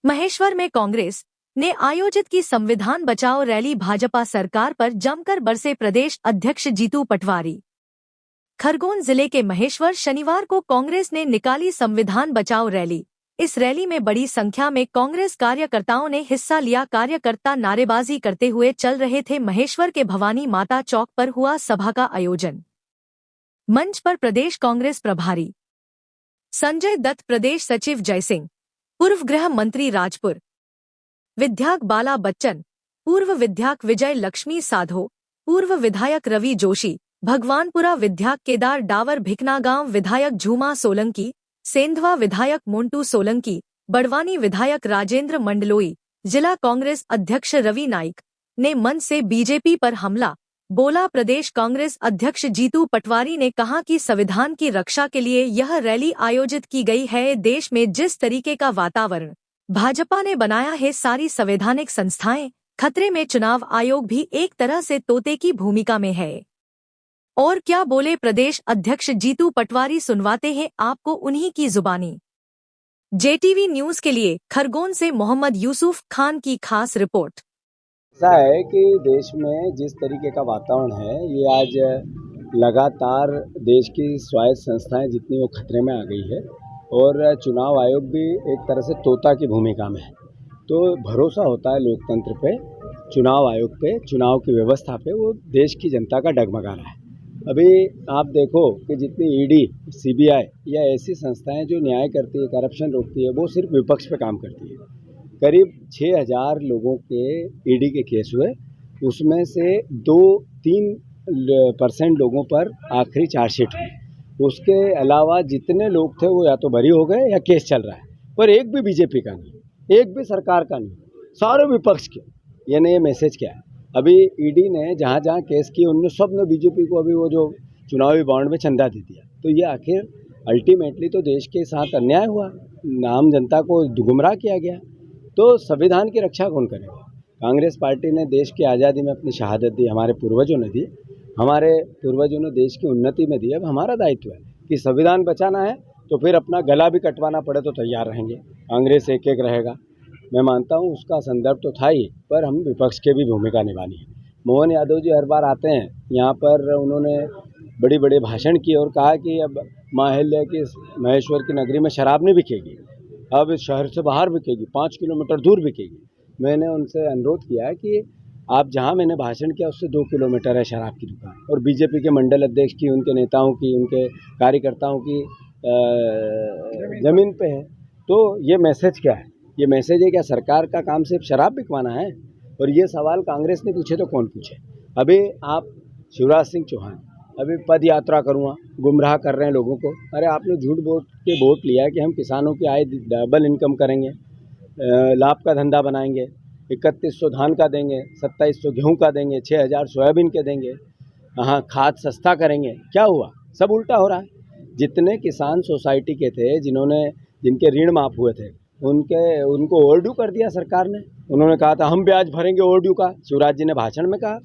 महेश्वर में कांग्रेस ने आयोजित की संविधान बचाओ रैली। भाजपा सरकार पर जमकर बरसे प्रदेश अध्यक्ष जीतू पटवारी। खरगोन जिले के महेश्वर शनिवार को कांग्रेस ने निकाली संविधान बचाओ रैली। इस रैली में बड़ी संख्या में कांग्रेस कार्यकर्ताओं ने हिस्सा लिया। कार्यकर्ता नारेबाजी करते हुए चल रहे थे। महेश्वर के भवानी माता चौक पर हुआ सभा का आयोजन। मंच पर प्रदेश कांग्रेस प्रभारी संजय दत्त, प्रदेश सचिव जयसिंह, पूर्व गृह मंत्री राजपुर विधायक बाला बच्चन, पूर्व विधायक विजय लक्ष्मी साधो, पूर्व विधायक रवि जोशी, भगवानपुरा विधायक केदार डावर, भिकनागांव विधायक झूमा सोलंकी, सेंधवा विधायक मोंटू सोलंकी, बड़वानी विधायक राजेंद्र मंडलोई, जिला कांग्रेस अध्यक्ष रवि नाइक ने मंच से बीजेपी पर हमला बोला। प्रदेश कांग्रेस अध्यक्ष जीतू पटवारी ने कहा कि संविधान की रक्षा के लिए यह रैली आयोजित की गई है। देश में जिस तरीके का वातावरण भाजपा ने बनाया है, सारी संवैधानिक संस्थाएं खतरे में। चुनाव आयोग भी एक तरह से तोते की भूमिका में है। और क्या बोले प्रदेश अध्यक्ष जीतू पटवारी, सुनवाते हैं आपको उन्हीं की जुबानी। जेटीवी न्यूज के लिए खरगोन से मोहम्मद यूसुफ खान की खास रिपोर्ट। ऐसा है कि देश में जिस तरीके का वातावरण है, ये आज लगातार देश की स्वायत्त संस्थाएं जितनी वो खतरे में आ गई है और चुनाव आयोग भी एक तरह से तोता की भूमिका में है। तो भरोसा होता है लोकतंत्र पे, चुनाव आयोग पे, चुनाव की व्यवस्था पे, वो देश की जनता का डगमगा रहा है। अभी आप देखो कि जितनी ईडी, सीबीआई या ऐसी संस्थाएं जो न्याय करती है, करप्शन रोकती है, वो सिर्फ विपक्ष पे काम करती है। करीब 6000 लोगों के ईडी के केस हुए, उसमें से 2-3% लोगों पर आखिरी चार्जशीट हुई। उसके अलावा जितने लोग थे वो या तो बरी हो गए या केस चल रहा है, पर एक भी बीजेपी का नहीं, एक भी सरकार का नहीं, सारे विपक्ष के। यानी ये मैसेज क्या है? अभी ईडी ने जहाँ जहाँ केस किए उनने सब ने बीजेपी को अभी वो जो चुनावी बॉन्ड में चंदा दे दिया। तो ये आखिर अल्टीमेटली तो देश के साथ अन्याय हुआ, आम जनता को गुमराह किया गया। तो संविधान की रक्षा कौन करेगा? कांग्रेस पार्टी ने देश की आज़ादी में अपनी शहादत दी, हमारे पूर्वजों ने दी, हमारे पूर्वजों ने देश की उन्नति में दी। अब हमारा दायित्व है कि संविधान बचाना है, तो फिर अपना गला भी कटवाना पड़े तो तैयार रहेंगे। कांग्रेस एक एक रहेगा, मैं मानता हूँ उसका संदर्भ तो था ही, पर हम विपक्ष के भी भूमिका निभानी है। मोहन यादव जी हर बार आते हैं यहाँ पर, उन्होंने बड़ी बड़े भाषण किए और कहा कि अब माहिल्या की महेश्वर की नगरी में शराब नहीं बिकेगी, अब शहर से बाहर बिकेगी, 5 किलोमीटर दूर बिकेगी। मैंने उनसे अनुरोध किया कि आप जहां मैंने भाषण किया उससे 2 किलोमीटर है शराब की दुकान, और बीजेपी के मंडल अध्यक्ष की, उनके नेताओं की, उनके कार्यकर्ताओं की ज़मीन पे है। तो ये मैसेज क्या है? ये मैसेज है क्या सरकार का काम सिर्फ शराब बिकवाना है? और ये सवाल कांग्रेस ने पूछे तो कौन पूछे? अभी आप शिवराज सिंह चौहान अभी पद यात्रा करूँगा, गुमराह कर रहे हैं लोगों को। अरे आपने झूठ बोल के वोट लिया है कि हम किसानों की आय डबल इनकम करेंगे, लाभ का धंधा बनाएंगे, 3100 धान का देंगे, 2700 गेहूं का देंगे, 6000 सोयाबीन के देंगे, हाँ खाद सस्ता करेंगे। क्या हुआ? सब उल्टा हो रहा है। जितने किसान सोसाइटी के थे, जिनके ऋण माफ़ हुए थे, उनको ओवरड्यू कर दिया सरकार ने। उन्होंने कहा था हम ब्याज भरेंगे ओवरड्यू का, शिवराज जी ने भाषण में कहा,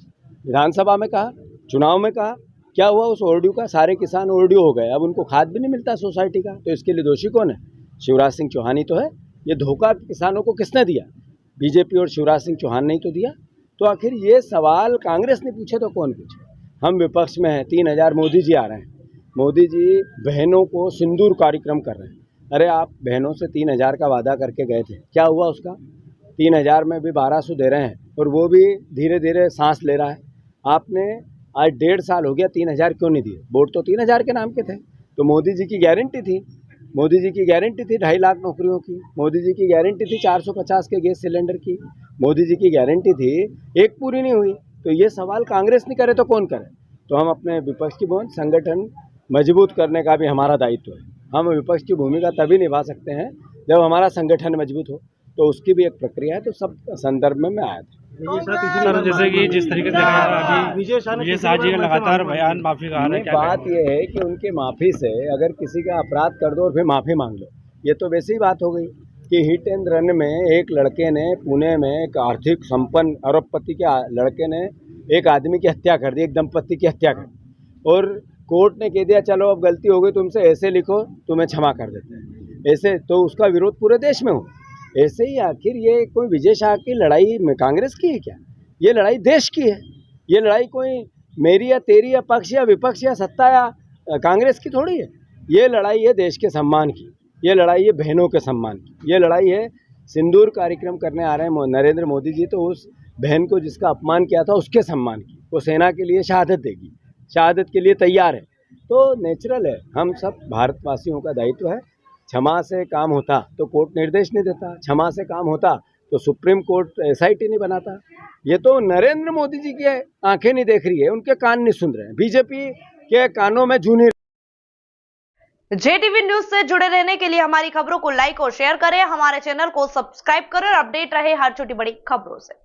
विधानसभा में कहा, चुनाव में कहा। क्या हुआ उस ओवरड्यू का? सारे किसान ओवरड्यू हो गए, अब उनको खाद भी नहीं मिलता सोसाइटी का। तो इसके लिए दोषी कौन है? शिवराज सिंह चौहान ही तो है। ये धोखा किसानों को किसने दिया? बीजेपी और शिवराज सिंह चौहान ने ही तो दिया। तो आखिर ये सवाल कांग्रेस ने पूछे तो कौन पूछे? हम विपक्ष में हैं, 3000 मोदी जी आ रहे हैं, मोदी जी बहनों को सिंदूर कार्यक्रम कर रहे हैं। अरे आप बहनों से 3000 का वादा करके गए थे, क्या हुआ उसका? 3000 में भी 1200 दे रहे हैं, और वो भी धीरे धीरे सांस ले रहा है। आपने आज 1.5 साल हो गया, 3000 क्यों नहीं दिए? वोट तो 3000 के नाम के थे। तो मोदी जी की गारंटी थी, 2.5 लाख नौकरियों की, मोदी जी की गारंटी थी 450 के गैस सिलेंडर की, मोदी जी की गारंटी थी, एक पूरी नहीं हुई। तो ये सवाल कांग्रेस नहीं करे तो कौन करे? तो हम अपने विपक्ष की संगठन मजबूत करने का भी हमारा दायित्व है। हम विपक्ष की भूमिका तभी निभा सकते हैं जब हमारा संगठन मजबूत हो, तो उसकी भी एक प्रक्रिया है। तो सब संदर्भ में मैं आया था। सर, जैसे कि जिस तरीके से अभी विजय शाह जी का लगातार बयान माफी का है, बात यह है कि उनके माफ़ी से अगर किसी का अपराध कर दो और फिर माफ़ी मांग लो, ये तो वैसी ही बात हो गई कि हिट एंड रन में एक लड़के ने पुणे में, एक आर्थिक संपन्न अरबपति के लड़के ने एक आदमी की हत्या कर दी, एक दंपत्ति की हत्या कर दी, और कोर्ट ने कह दिया चलो अब गलती हो गई तुमसे, ऐसे लिखो, तुम्हें क्षमा कर देते हैं। ऐसे तो उसका विरोध पूरे देश में हो। ऐसे ही आखिर ये कोई विजय शाह की लड़ाई में कांग्रेस की है क्या? ये लड़ाई देश की है। ये लड़ाई कोई मेरी या तेरी या पक्ष या विपक्ष या सत्ता या कांग्रेस की थोड़ी है। ये लड़ाई है देश के सम्मान की, ये लड़ाई है बहनों के सम्मान की, ये लड़ाई है सिंदूर कार्यक्रम करने आ रहे हैं नरेंद्र मोदी जी, तो उस बहन को जिसका अपमान किया था उसके सम्मान की। वो सेना के लिए शहादत देगी, शहादत के लिए तैयार है। तो नेचुरल है, हम सब भारतवासियों का दायित्व है। क्षमा से काम होता तो कोर्ट निर्देश नहीं देता, क्षमा से काम होता तो सुप्रीम कोर्ट SIT नहीं बनाता। ये तो नरेंद्र मोदी जी की आंखें नहीं देख रही है, उनके कान नहीं सुन रहे हैं, बीजेपी के कानों में जू नहीं। JTV न्यूज से जुड़े रहने के लिए हमारी खबरों को लाइक और शेयर करें, हमारे चैनल को सब्सक्राइब करें और अपडेट रहे हर छोटी बड़ी खबरों से।